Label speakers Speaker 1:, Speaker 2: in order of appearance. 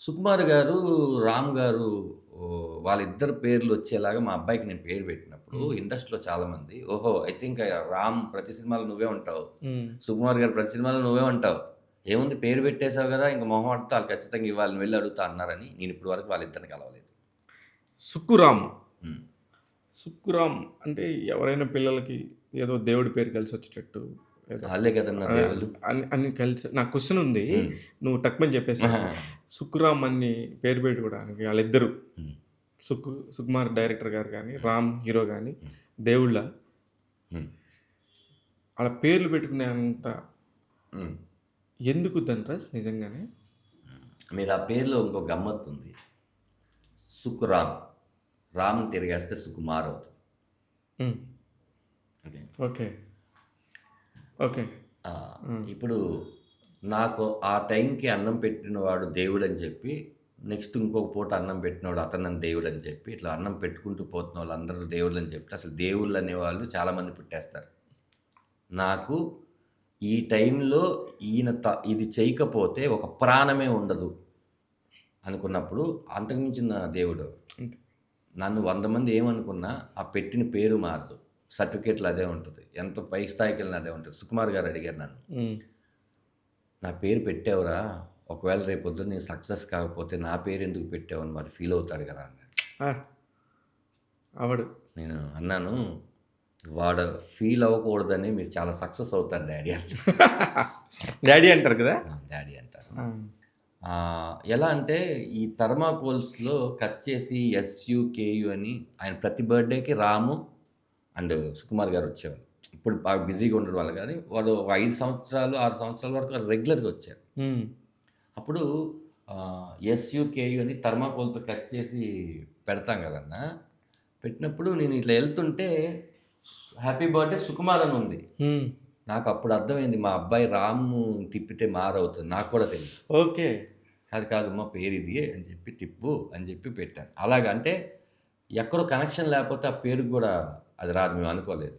Speaker 1: సుకుమార్ గారు, రామ్ గారు వాళ్ళిద్దరి పేర్లు వచ్చేలాగా మా అబ్బాయికి నేను పేరు పెట్టినప్పుడు
Speaker 2: హ్మ్.
Speaker 1: ఇండస్ట్రీలో చాలామంది ఓహో! ఐ థింక్ రామ్ ప్రతి సినిమాలో నువ్వే ఉంటావు.
Speaker 2: హ్మ్.
Speaker 1: సుకుమార్ గారు ప్రతి సినిమాలో నువ్వే ఉంటావు. ఏముంది పేరు పెట్టేసావు గదా! ఇంక మొహమాటంతో ఆళ్ళు ఖచ్చితంగా ఇవ్వాలి నువ్వెళ్లి అడుగుతా అన్నారని నేను ఇప్పటి వరకు వాళ్ళిద్దరిని కలవలేదు.
Speaker 2: 'సుక్కురామ్'.
Speaker 1: హ్మ్.
Speaker 2: 'సుక్కురామ్' అంటే ఎవరైనా పిల్లలకి ఏదో దేవుడి పేరు కలిసొచ్చేటట్టు ఏదో
Speaker 1: ఆళ్ళే కదన్నా దేవుళ్ళు.
Speaker 2: అన్ని కలిసి నా క్వెషన్ ఉంది.
Speaker 1: హ్మ్.
Speaker 2: నువ్వు టక్‌మని చెప్పేసావు. 'సుక్కురామ్' అని పేరు పెట్టుకోవడానికి ఆళ్ళిద్దరు
Speaker 1: హ్మ్.
Speaker 2: సుకుమార్ డైరెక్టర్ గారు గాని,
Speaker 1: హ్మ్.
Speaker 2: రామ్ హీరో గాని
Speaker 1: హ్మ్.
Speaker 2: దేవుళ్ళా?
Speaker 1: హ్మ్.
Speaker 2: ఆళ్ళ పేర్లు పెట్టుకునే అంత
Speaker 1: హ్మ్.
Speaker 2: ఎందుకు ధనరాజ్ నిజంగానే?
Speaker 1: మీరు ఆ పేరులో ఇంకో గమ్మత్తుంది. సుకురామ్. రామ్‌ని తిరగేస్తే సుకుమార్ అవుతది.
Speaker 2: హ్మ్.
Speaker 1: ఓకే.
Speaker 2: ఓకే. ఓకే.
Speaker 1: ఆ!
Speaker 2: హ్మ్.
Speaker 1: ఇప్పుడు నాకు ఆ టైంకి అన్నం పెట్టినవాడు దేవుడని చెప్పి, నెక్స్ట్ ఇంకొక పూట అన్నం పెట్టినోడు అతనని దేవుడని చెప్పి, ఇట్లా అన్నం పెట్టుకుంటూ పోతున్నోళ్ళందరూ దేవుళ్ళని చెప్తే, అసలు దేవుళ్ళనేవాళ్ళు చాలామంది పుట్టేస్తారు. నాకు ఈ టైంలో ఈయన ఇది చేయకపోతే ఒక ప్రాణమే ఉండదు అనుకున్నప్పుడు, అంతకు మించిన దేవుడు.
Speaker 2: అంతే.
Speaker 1: నన్ను 100 మంది ఏమనుకున్నా, ఆ పెట్టిన పేరు మారదు. సర్టిఫికేట్‌లో అదే ఉంటది. ఎంత పై స్థాయికెళ్ళినా అదే ఉంటది. సుకుమార్ గారు అడిగారు నన్ను.
Speaker 2: హ్మ్.
Speaker 1: నా పేరు పెట్టావురా! ఒకవేళ రేపొద్దున నేను సక్సెస్ కాకపోతే నా పేరెందుకు పెట్టావు అని వాడు ఫీల్ అవుతాడు గదా! అన్నాడు.
Speaker 2: ఆ! అవడు.
Speaker 1: నేను అన్నాను, వాడు ఫీల్ అవ్వకూడదని మీరు చాలా సక్సెస్ అవుతారు డాడీ అన్నా.
Speaker 2: డ్యాడీ అంటారు కదా!
Speaker 1: ఆ! డాడీ అంటారు.
Speaker 2: ఆ!
Speaker 1: ఎలా అంటే ఈ థర్మాకోల్స్‌లో కట్ చేసి ఎస్‌యు, కేయు అని ఆయన ప్రతి బర్త్‌డేకి రాము అండ్ సుకుమార్ గారు వచ్చేవాళ్ళు. ఇప్పుడు బాగా బిజీగా ఉండడం వల్ల గానీ, వాడు ఒక 5 సంవత్సరాలు, 6 సంవత్సరాల వరకు రెగ్యులర్‌గా వచ్చారు.
Speaker 2: హ్మ్.
Speaker 1: అప్పుడు ఎస్‌యు, కేయు అని థర్మాకోల్‌తో కట్ చేసి పెడతాం గదన్నా! పెట్టినప్పుడు నేను ఇట్లా ఎళ్తుంటే హ్యాపీ బర్త్‌డే సుకుమార్ అని ఉంది.
Speaker 2: హ్మ్.
Speaker 1: నాకప్పుడు అర్థమైంది మా అబ్బాయి రాము తిప్పితే మారవుతుంది. నాకు కూడా తెలీదు.
Speaker 2: ఓకే.
Speaker 1: కాదు కాదమ్మా పేరిది అని చెప్పి తిప్పు అని చెప్పి పెట్టాను. అలాగ అంటే ఎక్కడో కనెక్షన్ లేకపోతే ఆ పేరుకి గూడా అది రాదు మేము అనుకోలేదు.